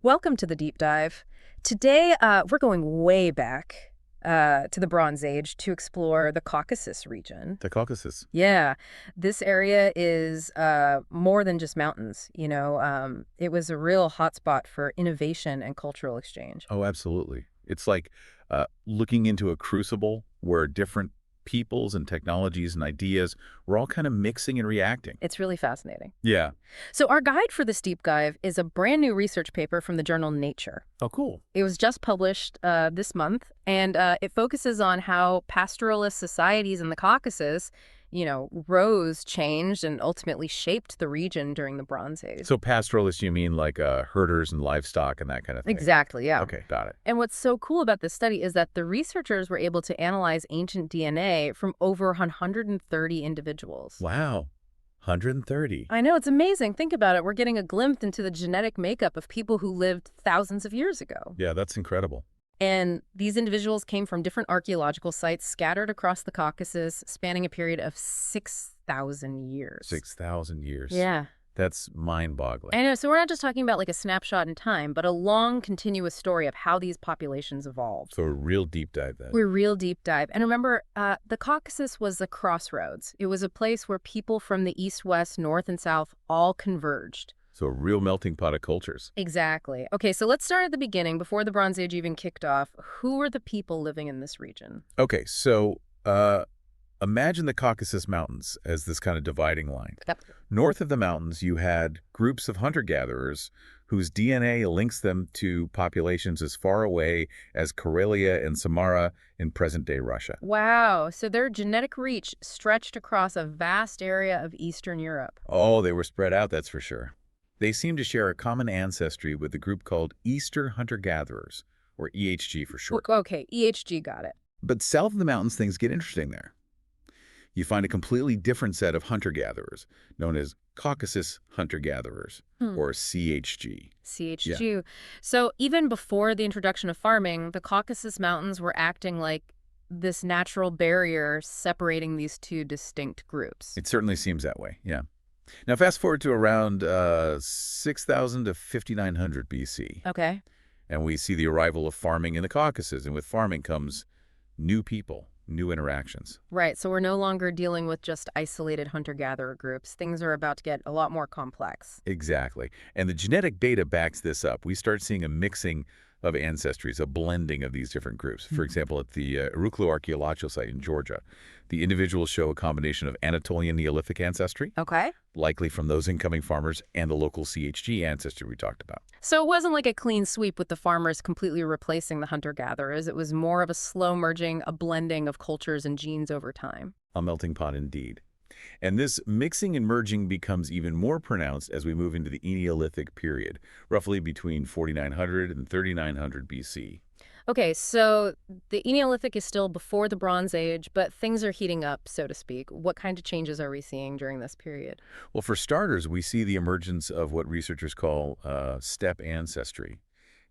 Welcome to the deep dive. Today, we're going way back to the Bronze Age to explore the Caucasus region. The Caucasus. Yeah, this area is more than just mountains. It was a real hotspot for innovation and cultural exchange. Oh, absolutely. It's like looking into a crucible where different peoples and technologies and ideas were all kind of mixing and reacting. It's really fascinating. Yeah. So, our guide for this deep dive is a brand new research paper from the journal Nature. Oh, cool. It was just published this month, and it focuses on how pastoralist societies in the Caucasus, rose, changed, and ultimately shaped the region during the Bronze Age. So pastoralists, you mean like herders and livestock and that kind of thing? Exactly, yeah. Okay, got it. And what's so cool about this study is that the researchers were able to analyze ancient DNA from over 130 individuals. Wow. 130. I know, it's amazing. Think about it. We're getting a glimpse into the genetic makeup of people who lived thousands of years ago. Yeah, that's incredible. And these individuals came from different archaeological sites scattered across the Caucasus, spanning a period of 6,000 years. 6,000 years. Yeah. That's mind-boggling. I know. So we're not just talking about like a snapshot in time, but a long, continuous story of how these populations evolved. So a real deep dive then. We're real deep dive. And remember, the Caucasus was a crossroads. It was a place where people from the east, west, north, and south all converged. So a real melting pot of cultures. Exactly. Okay, so let's start at the beginning, before the Bronze Age even kicked off. Who were the people living in this region? Okay, so imagine the Caucasus Mountains as this kind of dividing line. Yep. North of the mountains, you had groups of hunter-gatherers whose DNA links them to populations as far away as Karelia and Samara in present-day Russia. Wow, so their genetic reach stretched across a vast area of Eastern Europe. Oh, they were spread out, that's for sure. They seem to share a common ancestry with the group called Eastern Hunter-Gatherers, or EHG for short. Okay, EHG, got it. But south of the mountains, things get interesting there. You find a completely different set of hunter-gatherers, known as Caucasus hunter-gatherers, or CHG. CHG. Yeah. So even before the introduction of farming, the Caucasus Mountains were acting like this natural barrier separating these two distinct groups. It certainly seems that way, yeah. Now, fast forward to around 6,000 to 5,900 BC, Okay. and we see the arrival of farming in the Caucasus, and with farming comes new people, new interactions. Right, so we're no longer dealing with just isolated hunter-gatherer groups. Things are about to get a lot more complex. Exactly. And the genetic data backs this up. We start seeing a mixing of ancestries, a blending of these different groups. For example, at the Uruklu archaeological site in Georgia, the individuals show a combination of Anatolian Neolithic ancestry, Okay. likely from those incoming farmers, and the local CHG ancestry we talked about. So it wasn't like a clean sweep with the farmers completely replacing the hunter-gatherers. It was more of a slow merging, a blending of cultures and genes over time. A melting pot indeed. And this mixing and merging becomes even more pronounced as we move into the Eneolithic period, roughly between 4,900 and 3,900 BC. Okay, so the Eneolithic is still before the Bronze Age, but things are heating up, so to speak. What kind of changes are we seeing during this period? Well, for starters, we see the emergence of what researchers call steppe ancestry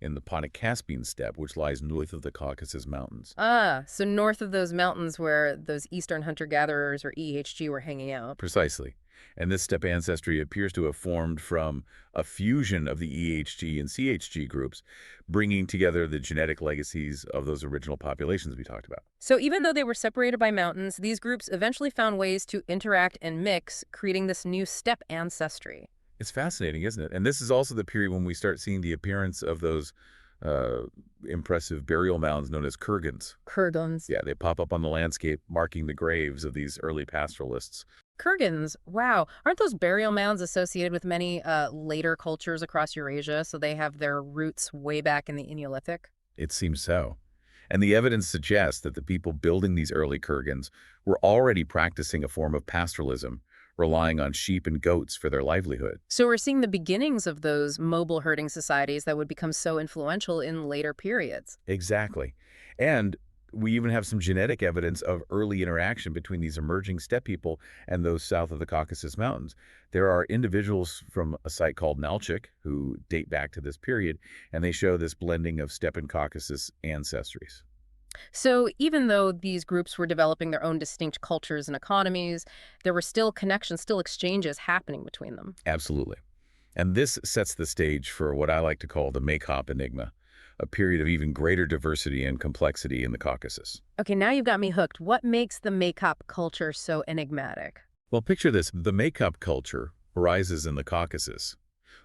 in the Pontic-Caspian steppe, which lies north of the Caucasus Mountains. Ah, so north of those mountains where those Eastern hunter-gatherers or EHG were hanging out. Precisely. And this steppe ancestry appears to have formed from a fusion of the EHG and CHG groups, bringing together the genetic legacies of those original populations we talked about. So even though they were separated by mountains, these groups eventually found ways to interact and mix, creating this new steppe ancestry. It's fascinating, isn't it? And this is also the period when we start seeing the appearance of those impressive burial mounds known as kurgans. Kurgans. Yeah, they pop up on the landscape, marking the graves of these early pastoralists. Kurgans, wow. Aren't those burial mounds associated with many later cultures across Eurasia, so they have their roots way back in the Eneolithic? It seems so. And the evidence suggests that the people building these early kurgans were already practicing a form of pastoralism, relying on sheep and goats for their livelihood. So we're seeing the beginnings of those mobile herding societies that would become so influential in later periods. Exactly. And we even have some genetic evidence of early interaction between these emerging steppe people and those south of the Caucasus Mountains. There are individuals from a site called Nalchik who date back to this period, and they show this blending of steppe and Caucasus ancestries. So even though these groups were developing their own distinct cultures and economies, there were still connections, still exchanges happening between them. Absolutely. And this sets the stage for what I like to call the Maykop enigma, a period of even greater diversity and complexity in the Caucasus. Okay, now you've got me hooked. What makes the Maykop culture so enigmatic? Well, picture this. The Maykop culture arises in the Caucasus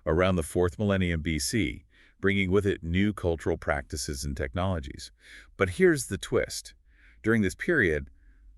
around the 4th millennium BC, bringing with it new cultural practices and technologies. But here's the twist. During this period,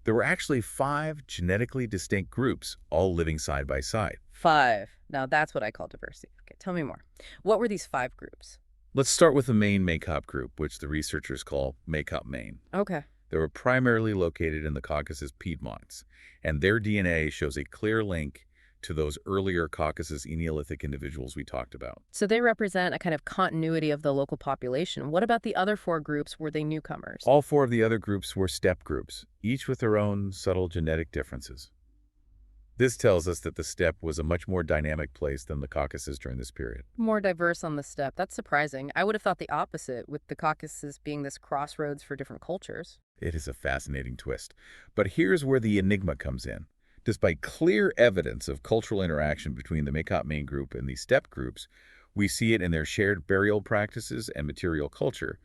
there were actually 5 genetically distinct groups, all living side by side. 5. Now that's what I call diversity. Okay, tell me more. What were these 5 groups? Let's start with the main Maykop group, which the researchers call Maykop Main. Okay. They were primarily located in the Caucasus Piedmonts, and their DNA shows a clear link to those earlier Caucasus Eneolithic individuals we talked about. So they represent a kind of continuity of the local population. What about the other 4 groups? Were they newcomers? All 4 of the other groups were steppe groups, each with their own subtle genetic differences. This tells us that the steppe was a much more dynamic place than the Caucasus during this period. More diverse on the steppe. That's surprising. I would have thought the opposite, with the Caucasus being this crossroads for different cultures. It is a fascinating twist. But here's where the enigma comes in. Despite clear evidence of cultural interaction between the Maykop main group and the steppe groups, we see it in their shared burial practices and material culture.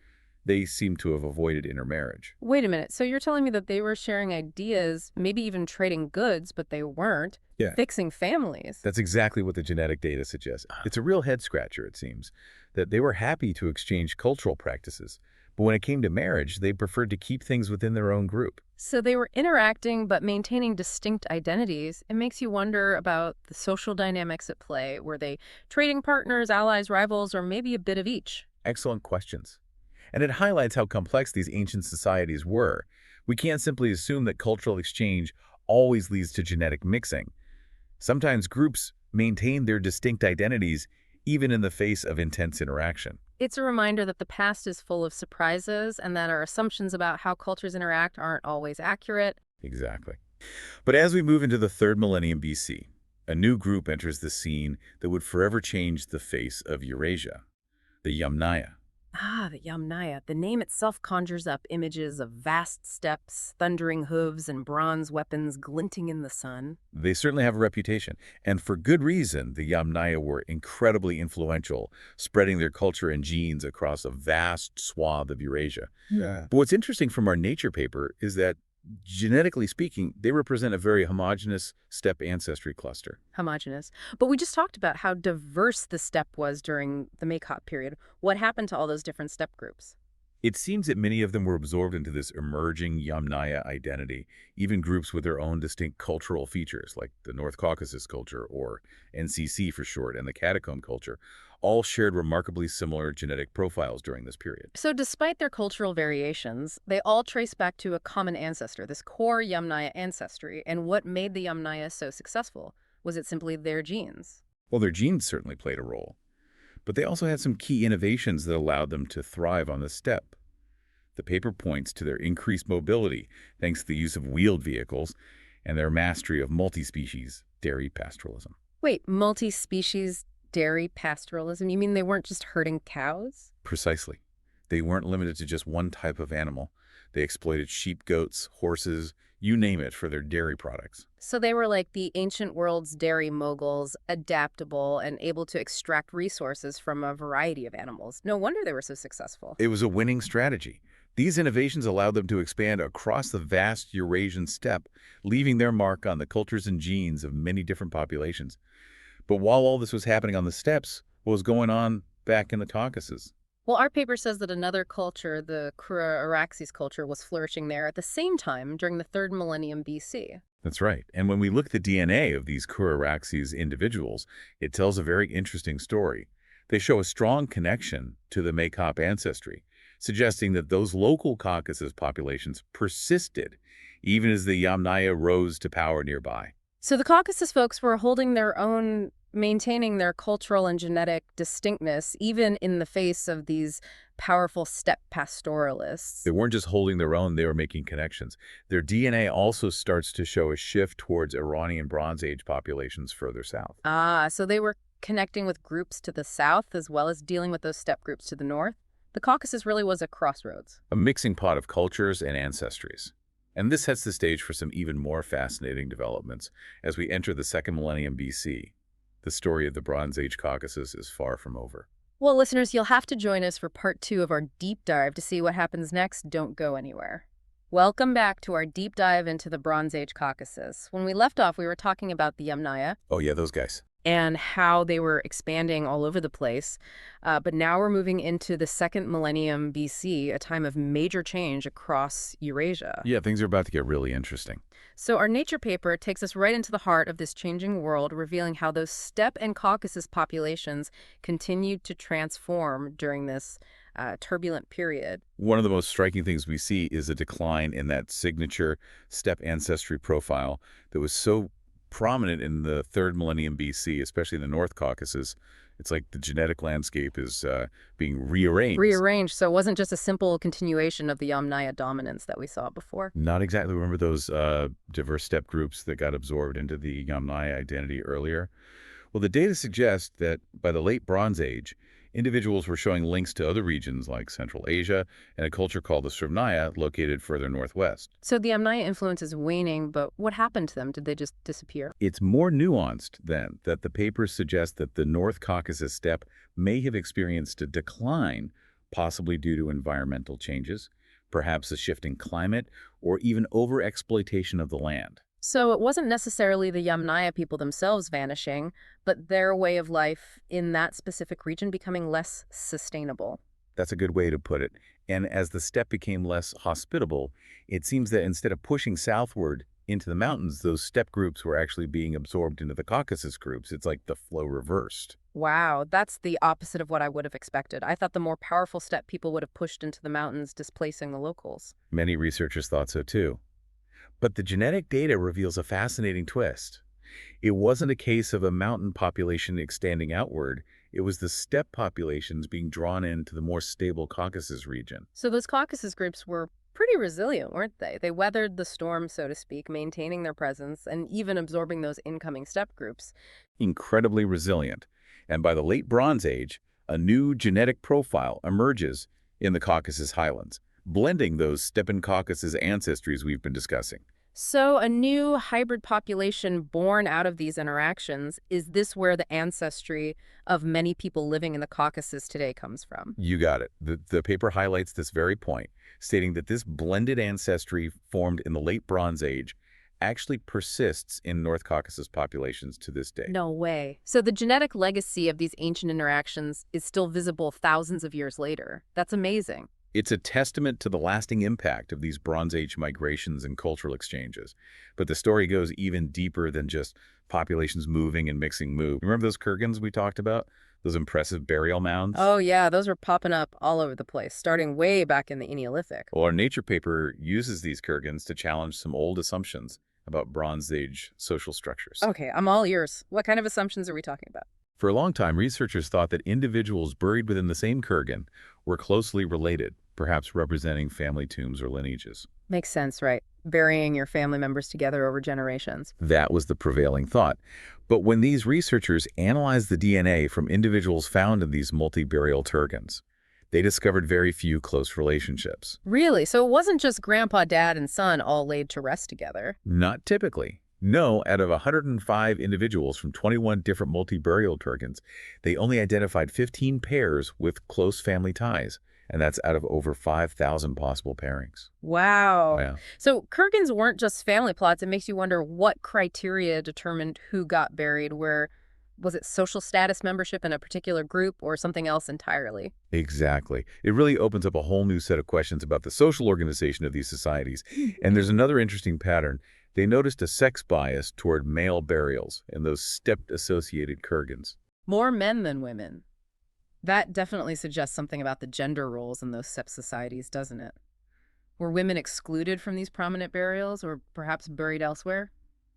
They seem to have avoided intermarriage. Wait a minute. So you're telling me that they were sharing ideas, maybe even trading goods, but they weren't Yeah. fixing families? That's exactly what the genetic data suggests. It's a real head-scratcher, it seems, that they were happy to exchange cultural practices, but when it came to marriage, they preferred to keep things within their own group. So they were interacting but maintaining distinct identities. It makes you wonder about the social dynamics at play. Were they trading partners, allies, rivals, or maybe a bit of each? Excellent questions. And it highlights how complex these ancient societies were. We can't simply assume that cultural exchange always leads to genetic mixing. Sometimes groups maintain their distinct identities even in the face of intense interaction. It's a reminder that the past is full of surprises and that our assumptions about how cultures interact aren't always accurate. Exactly. But as we move into the 3rd millennium BC, a new group enters the scene that would forever change the face of Eurasia, the Yamnaya. Ah, the Yamnaya. The name itself conjures up images of vast steppes, thundering hooves, and bronze weapons glinting in the sun. They certainly have a reputation, and for good reason. The Yamnaya were incredibly influential, spreading their culture and genes across a vast swath of Eurasia. Yeah. But what's interesting from our Nature paper is that, genetically speaking, they represent a very homogeneous steppe ancestry cluster. Homogeneous. But we just talked about how diverse the steppe was during the Maykop period. What happened to all those different steppe groups? It seems that many of them were absorbed into this emerging Yamnaya identity, even groups with their own distinct cultural features, like the North Caucasus culture, or NCC for short, and the catacomb culture, all shared remarkably similar genetic profiles during this period. So despite their cultural variations, they all trace back to a common ancestor, this core Yamnaya ancestry. And what made the Yamnaya so successful? Was it simply their genes? Well, their genes certainly played a role, but they also had some key innovations that allowed them to thrive on the steppe. The paper points to their increased mobility thanks to the use of wheeled vehicles and their mastery of multi-species dairy pastoralism. Wait, multi-species dairy pastoralism? You mean they weren't just herding cows? Precisely. They weren't limited to just one type of animal. They exploited sheep, goats, horses, you name it, for their dairy products. So they were like the ancient world's dairy moguls, adaptable and able to extract resources from a variety of animals. No wonder they were so successful. It was a winning strategy. These innovations allowed them to expand across the vast Eurasian steppe, leaving their mark on the cultures and genes of many different populations. But while all this was happening on the steppes, what was going on back in the Caucasus? Well, our paper says that another culture, the Kura-Araxes culture, was flourishing there at the same time during the 3rd millennium BC. That's right. And when we look at the DNA of these Kura-Araxes individuals, it tells a very interesting story. They show a strong connection to the Maykop ancestry, suggesting that those local Caucasus populations persisted even as the Yamnaya rose to power nearby. So the Caucasus folks were holding their own, maintaining their cultural and genetic distinctness, even in the face of these powerful steppe pastoralists. They weren't just holding their own, they were making connections. Their DNA also starts to show a shift towards Iranian Bronze Age populations further south. Ah, so they were connecting with groups to the south as well as dealing with those steppe groups to the north? The Caucasus really was a crossroads. A mixing pot of cultures and ancestries. And this sets the stage for some even more fascinating developments as we enter the 2nd millennium BC. The story of the Bronze Age Caucasus is far from over. Well, listeners, you'll have to join us for part 2 of our deep dive to see what happens next. Don't go anywhere. Welcome back to our deep dive into the Bronze Age Caucasus. When we left off, we were talking about the Yamnaya Oh yeah, those guys. and how they were expanding all over the place. But now we're moving into the second millennium BC, a time of major change across Eurasia. Yeah, things are about to get really interesting. So our nature paper takes us right into the heart of this changing world, revealing how those steppe and Caucasus populations continued to transform during this turbulent period. One of the most striking things we see is a decline in that signature steppe ancestry profile that was so prominent in the third millennium BC, especially in the North Caucasus. It's like the genetic landscape is being rearranged. Rearranged, so it wasn't just a simple continuation of the Yamnaya dominance that we saw before. Not exactly. Remember those diverse steppe groups that got absorbed into the Yamnaya identity earlier? Well, the data suggests that by the late Bronze Age, individuals were showing links to other regions like Central Asia and a culture called the Srivnaya located further northwest. So the Yamnaya influence is waning, but what happened to them? Did they just disappear? It's more nuanced, then, that the papers suggest that the North Caucasus steppe may have experienced a decline, possibly due to environmental changes, perhaps a shift in climate, or even overexploitation of the land. So it wasn't necessarily the Yamnaya people themselves vanishing, but their way of life in that specific region becoming less sustainable. That's a good way to put it. And as the steppe became less hospitable, it seems that instead of pushing southward into the mountains, those steppe groups were actually being absorbed into the Caucasus groups. It's like the flow reversed. Wow, that's the opposite of what I would have expected. I thought the more powerful steppe people would have pushed into the mountains, displacing the locals. Many researchers thought so too. But the genetic data reveals a fascinating twist. It wasn't a case of a mountain population extending outward. It was the steppe populations being drawn into the more stable Caucasus region. So those Caucasus groups were pretty resilient, weren't they? They weathered the storm, so to speak, maintaining their presence and even absorbing those incoming steppe groups. Incredibly resilient. And by the late Bronze Age, a new genetic profile emerges in the Caucasus highlands, blending those steppe Caucasus ancestries we've been discussing. So a new hybrid population born out of these interactions, is this where the ancestry of many people living in the Caucasus today comes from? You got it. The paper highlights this very point, stating that this blended ancestry formed in the late Bronze Age actually persists in North Caucasus populations to this day. No way. So the genetic legacy of these ancient interactions is still visible thousands of years later. That's amazing. It's a testament to the lasting impact of these Bronze Age migrations and cultural exchanges. But the story goes even deeper than just populations moving and mixing move. Remember those kurgans we talked about? Those impressive burial mounds? Oh yeah, those were popping up all over the place, starting way back in the Eneolithic. Well, our nature paper uses these kurgans to challenge some old assumptions about Bronze Age social structures. Okay, I'm all ears. What kind of assumptions are we talking about? For a long time, researchers thought that individuals buried within the same kurgan were closely related, perhaps representing family tombs or lineages. Makes sense, right? Burying your family members together over generations. That was the prevailing thought. But when these researchers analyzed the DNA from individuals found in these multi-burial kurgans, they discovered very few close relationships. Really? So it wasn't just grandpa, dad, and son all laid to rest together? Not typically. No, out of 105 individuals from 21 different multi-burial kurgans, they only identified 15 pairs with close family ties, and that's out of over 5,000 possible pairings. Wow. Yeah. So kurgans weren't just family plots. It makes you wonder what criteria determined who got buried where. Was it social status membership in a particular group or something else entirely? Exactly. It really opens up a whole new set of questions about the social organization of these societies. And there's another interesting pattern. They noticed a sex bias toward male burials in those steppe-associated kurgans. More men than women. That definitely suggests something about the gender roles in those steppe societies, doesn't it? Were women excluded from these prominent burials or perhaps buried elsewhere?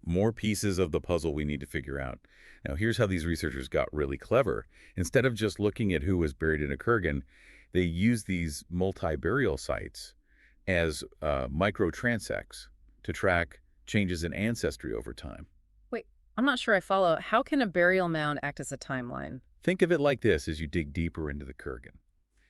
More pieces of the puzzle we need to figure out. Now, here's how these researchers got really clever. Instead of just looking at who was buried in a kurgan, they used these multi-burial sites as micro-transects to track changes in ancestry over time. Wait, I'm not sure I follow. How can a burial mound act as a timeline? Think of it like this as you dig deeper into the kurgan.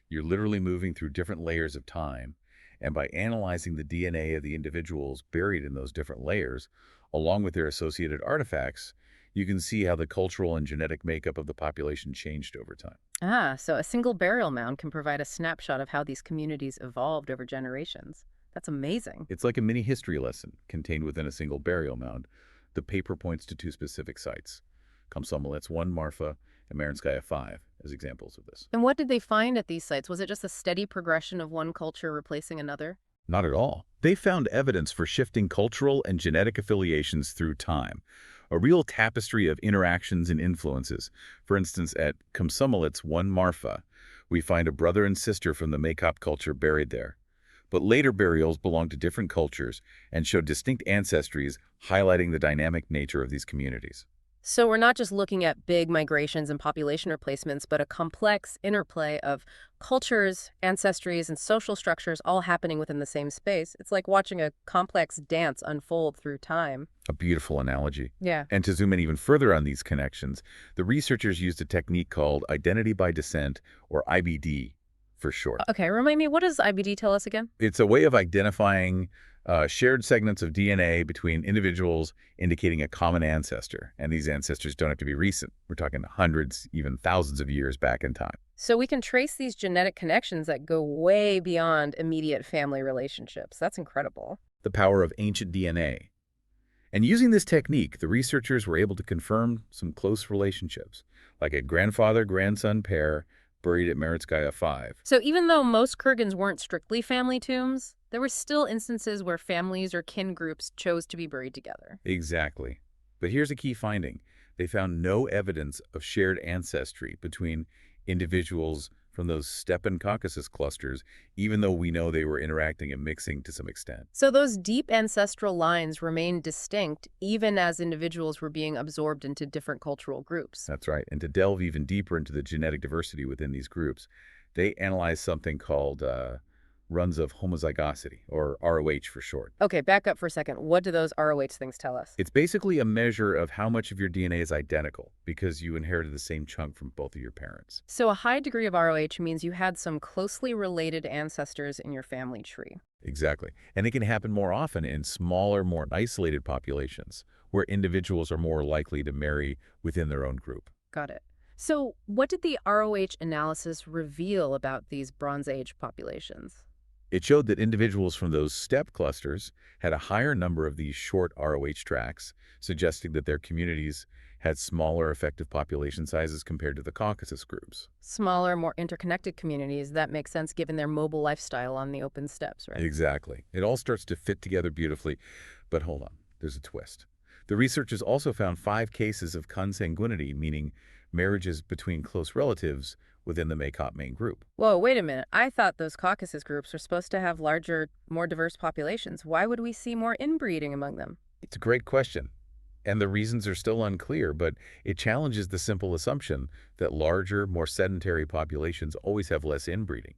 You're literally moving through different layers of time, and by analyzing the DNA of the individuals buried in those different layers, along with their associated artifacts, You can see how the cultural and genetic makeup of the population changed over time. Ah, so a single burial mound can provide a snapshot of how these communities evolved over generations. That's amazing. It's like a mini history lesson contained within a single burial mound. The paper points to two specific sites, Komsomolets 1 Marfa and Marinskaya 5, as examples of this. And what did they find at these sites? Was it just a steady progression of one culture replacing another? Not at all. They found evidence for shifting cultural and genetic affiliations through time, a real tapestry of interactions and influences. For instance, at Komsomolets 1 Marfa, we find a brother and sister from the Maykop culture buried there. But later burials belonged to different cultures and showed distinct ancestries, highlighting the dynamic nature of these communities. So we're not just looking at big migrations and population replacements, but a complex interplay of cultures, ancestries, and social structures all happening within the same space. It's like watching a complex dance unfold through time. A beautiful analogy. Yeah. And to zoom in even further on these connections, the researchers used a technique called identity by descent, or IBD for short. Okay, remind me, what does IBD tell us again? It's a way of identifying shared segments of DNA between individuals indicating a common ancestor. And these ancestors don't have to be recent. We're talking hundreds, even thousands of years back in time. So we can trace these genetic connections that go way beyond immediate family relationships. That's incredible. The power of ancient DNA. And using this technique, the researchers were able to confirm some close relationships, like a grandfather-grandson pair buried at Meritskaya 5. So even though most kurgans weren't strictly family tombs, there were still instances where families or kin groups chose to be buried together. Exactly. But here's a key finding. They found no evidence of shared ancestry between individuals from those Steppe and Caucasus clusters, even though we know they were interacting and mixing to some extent. So those deep ancestral lines remained distinct even as individuals were being absorbed into different cultural groups. That's right. And to delve even deeper into the genetic diversity within these groups, they analyzed something called runs of homozygosity, or ROH for short. Okay, back up for a second. What do those ROH things tell us? It's basically a measure of how much of your DNA is identical because you inherited the same chunk from both of your parents. So a high degree of ROH means you had some closely related ancestors in your family tree. Exactly. And it can happen more often in smaller, more isolated populations, where individuals are more likely to marry within their own group. Got it. So what did the ROH analysis reveal about these Bronze Age populations? It showed that individuals from those steppe clusters had a higher number of these short ROH tracts, suggesting that their communities had smaller effective population sizes compared to the Caucasus groups. Smaller, more interconnected communities, that makes sense given their mobile lifestyle on the open steppes, right? Exactly. It all starts to fit together beautifully. But hold on, there's a twist. The researchers also found 5 cases of consanguinity, meaning marriages between close relatives within the Maykop main group. Whoa, wait a minute. I thought those Caucasus groups were supposed to have larger, more diverse populations. Why would we see more inbreeding among them? It's a great question, and the reasons are still unclear, but it challenges the simple assumption that larger, more sedentary populations always have less inbreeding.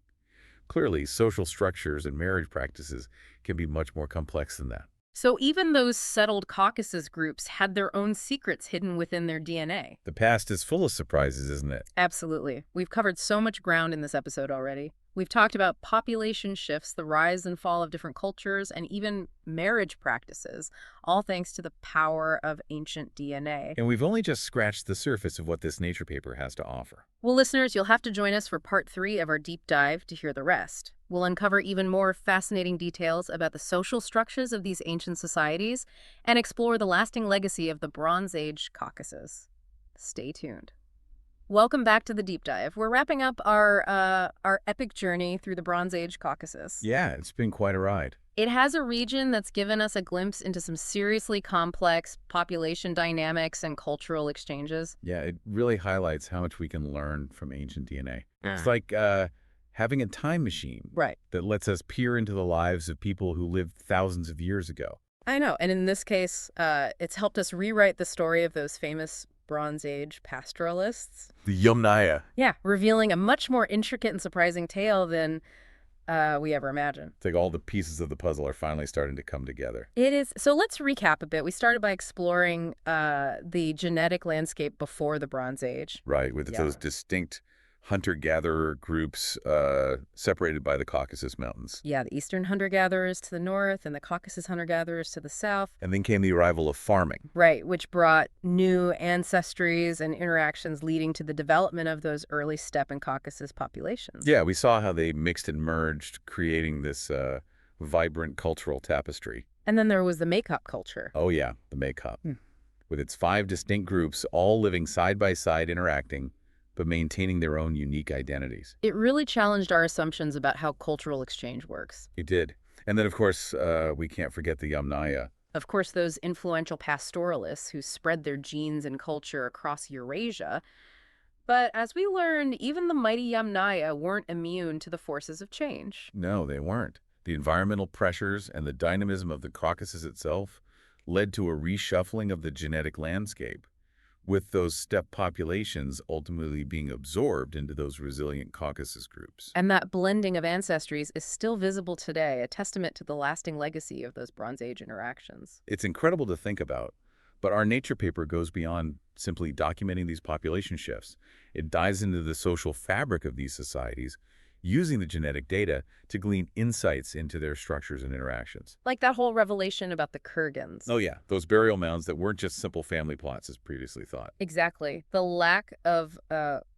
Clearly, social structures and marriage practices can be much more complex than that. So even those settled Caucasus groups had their own secrets hidden within their DNA. The past is full of surprises, isn't it? Absolutely. We've covered so much ground in this episode already. We've talked about population shifts, the rise and fall of different cultures, and even marriage practices, all thanks to the power of ancient DNA. And we've only just scratched the surface of what this nature paper has to offer. Well, listeners, you'll have to join us for part 3 of our deep dive to hear the rest. We'll uncover even more fascinating details about the social structures of these ancient societies and explore the lasting legacy of the Bronze Age Caucasus. Stay tuned. Welcome back to the deep dive. We're wrapping up our epic journey through the Bronze Age Caucasus. Yeah, it's been quite a ride. It has a region that's given us a glimpse into some seriously complex population dynamics and cultural exchanges. Yeah, it really highlights how much we can learn from ancient DNA. Yeah. It's like having a time machine Right. that lets us peer into the lives of people who lived thousands of years ago. I know. And in this case, it's helped us rewrite the story of those famous Bronze Age pastoralists. The Yamnaya. Yeah, revealing a much more intricate and surprising tale than we ever imagined. It's like all the pieces of the puzzle are finally starting to come together. It is. So let's recap a bit. We started by exploring the genetic landscape before the Bronze Age. Right, with Yeah. those distinct hunter-gatherer groups separated by the Caucasus Mountains. Yeah, the eastern hunter-gatherers to the north and the Caucasus hunter-gatherers to the south. And then came the arrival of farming. Right, which brought new ancestries and interactions leading to the development of those early steppe and Caucasus populations. Yeah, we saw how they mixed and merged, creating this vibrant cultural tapestry. And then there was the Maykop culture. Oh yeah, the Maykop, with its 5 distinct groups all living side by side, interacting, but maintaining their own unique identities. It really challenged our assumptions about how cultural exchange works. It did. And then, of course, we can't forget the Yamnaya. Of course, those influential pastoralists who spread their genes and culture across Eurasia. But as we learned, even the mighty Yamnaya weren't immune to the forces of change. No, they weren't. The environmental pressures and the dynamism of the Caucasus itself led to a reshuffling of the genetic landscape, with those steppe populations ultimately being absorbed into those resilient Caucasus groups. And that blending of ancestries is still visible today, a testament to the lasting legacy of those Bronze Age interactions. It's incredible to think about, but our nature paper goes beyond simply documenting these population shifts. It dives into the social fabric of these societies, using the genetic data to glean insights into their structures and interactions. Like that whole revelation about the Kurgans. Oh yeah, those burial mounds that weren't just simple family plots as previously thought. Exactly. The lack of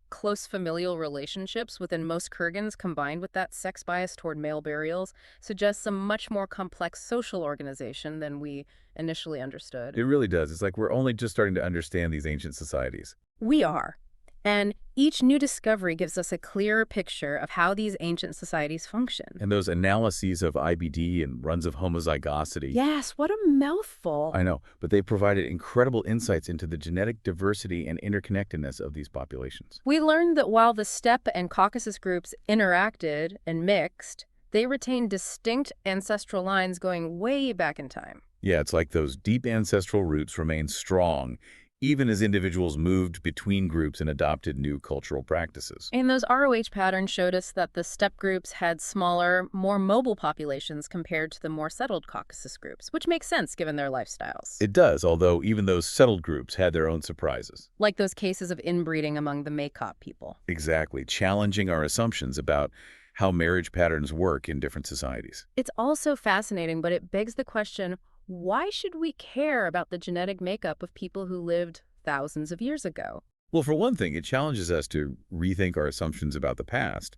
close familial relationships within most Kurgans combined with that sex bias toward male burials suggests a much more complex social organization than we initially understood. It really does. It's like we're only just starting to understand these ancient societies. We are. And each new discovery gives us a clearer picture of how these ancient societies function. And those analyses of IBD and runs of homozygosity. Yes, what a mouthful. I know, but they provided incredible insights into the genetic diversity and interconnectedness of these populations. We learned that while the steppe and Caucasus groups interacted and mixed, they retained distinct ancestral lines going way back in time. Yeah, it's like those deep ancestral roots remain strong, even as individuals moved between groups and adopted new cultural practices. And those ROH patterns showed us that the steppe groups had smaller, more mobile populations compared to the more settled Caucasus groups, which makes sense given their lifestyles. It does, although even those settled groups had their own surprises. Like those cases of inbreeding among the Maykop people. Exactly, challenging our assumptions about how marriage patterns work in different societies. It's also fascinating, but it begs the question, why should we care about the genetic makeup of people who lived thousands of years ago? Well, for one thing, it challenges us to rethink our assumptions about the past.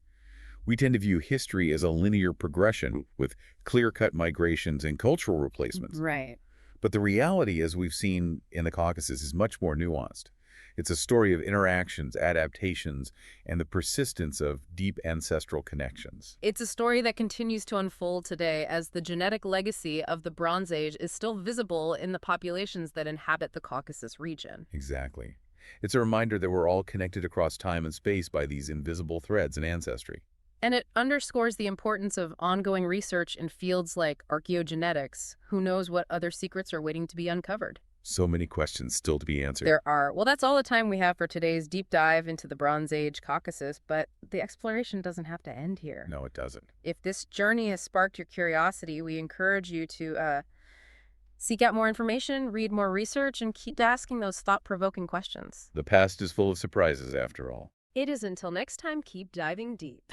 We tend to view history as a linear progression with clear-cut migrations and cultural replacements. Right. But the reality, as we've seen in the Caucasus, is much more nuanced. It's a story of interactions, adaptations, and the persistence of deep ancestral connections. It's a story that continues to unfold today as the genetic legacy of the Bronze Age is still visible in the populations that inhabit the Caucasus region. Exactly. It's a reminder that we're all connected across time and space by these invisible threads in ancestry. And it underscores the importance of ongoing research in fields like archaeogenetics. Who knows what other secrets are waiting to be uncovered? So many questions still to be answered. There are. Well, that's all the time we have for today's deep dive into the Bronze Age Caucasus, but the exploration doesn't have to end here. No, it doesn't. If this journey has sparked your curiosity, we encourage you to seek out more information, read more research, and keep asking those thought-provoking questions. The past is full of surprises, after all. It is until next time, keep diving deep.